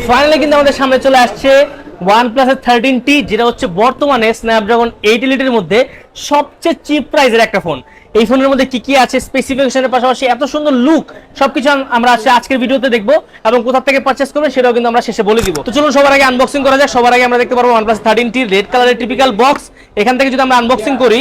Finally কিন্তু আমাদের সামনে চলে আসছে OnePlus 13T, যেটা হচ্ছে বর্তমানে স্ন্যাপড্রাগন 8 এলিটের মধ্যে সবচেয়ে চিপ প্রাইসের একটা ফোন। এই ফোনের মধ্যে কি কি আছে, স্পেসিফিকেশনের পাশাপাশি এত সুন্দর লুক, সবকিছু আমরা আজকের ভিডিওতে দেখবো এবং কোথা থেকে পারচেজ করবেন সেটাও কিন্তু আমরা শেষে বলে দিব। তো চলুন সবার আগে আনবক্সিং করা যাক। সবার আগে আমরা দেখতে পারবো OnePlus 13T রেড কালারের টিপিক্যাল বক্স। এখান থেকে যদি আমরা আনবক্সিং করি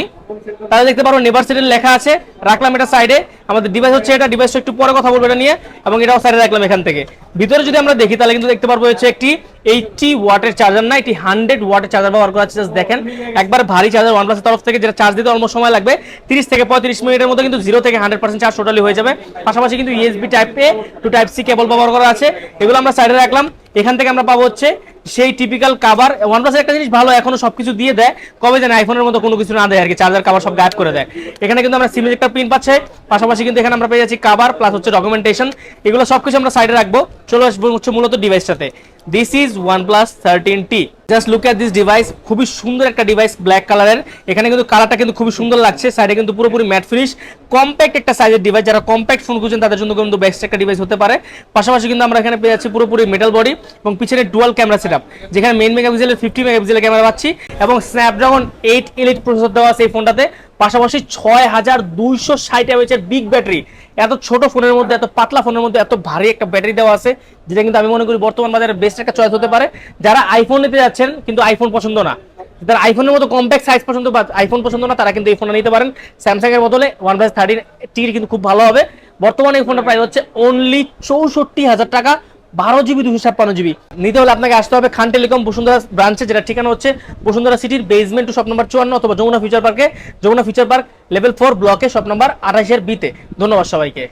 তাহলে দেখতে পারবো নেভার সেটেল লেখা আছে, রাখলাম এটা সাইডে। আমাদের ডিভাইস হচ্ছে এটা, ডিভাইসটা একটু পরে কথা বলবো এটা নিয়ে, এবং এটাও সাইডে রাখলাম। এখান থেকে ভিতরে যদি আমরা দেখি তাহলে কিন্তু দেখতে পারবো হচ্ছে একটি 80 ওয়াটের চার্জার না, এটি 100 ওয়াটের চার্জার ব্যবহার করা হচ্ছে। দেখেন একবার ভারী চার্জার OnePlus এর তরফ থেকে, যেটা চার্জ দিতে অলমোস্ট সময় লাগবে 30 থেকে 35 মিনিটের মধ্যে কিন্তু 0 থেকে 100% চার্জ টোটালি হয়ে যাবে। পাশাপাশি কিন্তু USB type A to type C cable ব্যবহার করা আছে, এগুলো আমরা সাইডে রাখলাম। এখান থেকে আমরা পাবো হচ্ছে সেই টিপিক্যাল কভার। OnePlus এর একটা জিনিস ভালো, এখনো সবকিছু দিয়ে দেয়, কবে জানে আইফোনের মতো কোনো কিছু না দেয় আর কি, চার্জার কভার সব গায়েব করে দেয়। এখানে কিন্তু আমরা সিম একটা পিন পাচ্ছে, পাশাপাশি কিন্তু এখানে আমরা পেয়ে যাচ্ছি কভার প্লাস হচ্ছে ডকুমেন্টেশন, এগুলো সবকিছু আমরা সাইডে রাখবো। চলো আসবো হচ্ছে মূলত ডিভাইসটাতে। This is OnePlus 13T। Just look at this device, খুবই সুন্দর একটা ডিভাইস, ব্ল্যাক কালারের। এখানে কিন্তু কালারটা কিন্তু খুবই সুন্দর লাগছে, সাইডে কিন্তু পুরোপুরি ম্যাট ফিনিশ, কম্প্যাক্ট একটা সাইজের ডিভাইস। যারা কম্প্যাক্ট ফোন খুঁজছেন তাদের জন্য কিন্তু বেস্ট একটা ডিভাইস হতে পারে। পাশাপাশি কিন্তু আমরা এখানে পেয়ে যাচ্ছি পুরোপুরি মেটাল বডি এবং পিছনে ডুয়াল ক্যামেরা সেটআপ, যেখানে মেইন মেগাপিক্সেলের 50 মেগাপিক্সেলের ক্যামেরা পাচ্ছি এবং স্ন্যাপড্রাগন 8 এলিট প্রসেসর দেওয়া আছে এই ফোনটাতে। পাশাপাশি 6260 mAh এর বিগ ব্যাটারি। এত ছোট ফোনের মধ্যে, এত পাতলা ফোনের মধ্যে এত ভারী একটা ব্যাটারি দেওয়া আছে, যেটা কিন্তু আমি মনে করি বর্তমান বাজারে বেস্ট একটা চয়েস হতে পারে। যারা আইফোন নিতে যাচ্ছেন কিন্তু আইফোন পছন্দ না, যারা আইফোনের মতো কম্প্যাক্ট সাইজ পছন্দ বা আইফোন পছন্দ না, তারা কিন্তু এই ফোনটা নিতে পারেন। স্যামসাং এর বদলে OnePlus 13T কিন্তু খুব ভালো হবে। বর্তমানে এই ফোনটা প্রাইস হচ্ছে অনলি 64,000 টাকা, 12GB 256GB। নিতে হলে আপনাকে আসতে হবে খান টেলিকম বসুন্ধরা ব্রাঞ্চে, যেটা ঠিকানা হচ্ছে বসুন্ধরা সিটির বেসমেন্ট টু শপ নম্বর 54 অথবা যমুনা ফিউচার পার্কে, যমুনা ফিউচার পার্ক লেভেল 4 ব্লকে শপ নম্বর 28 এর B তে। ধন্যবাদ সবাইকে।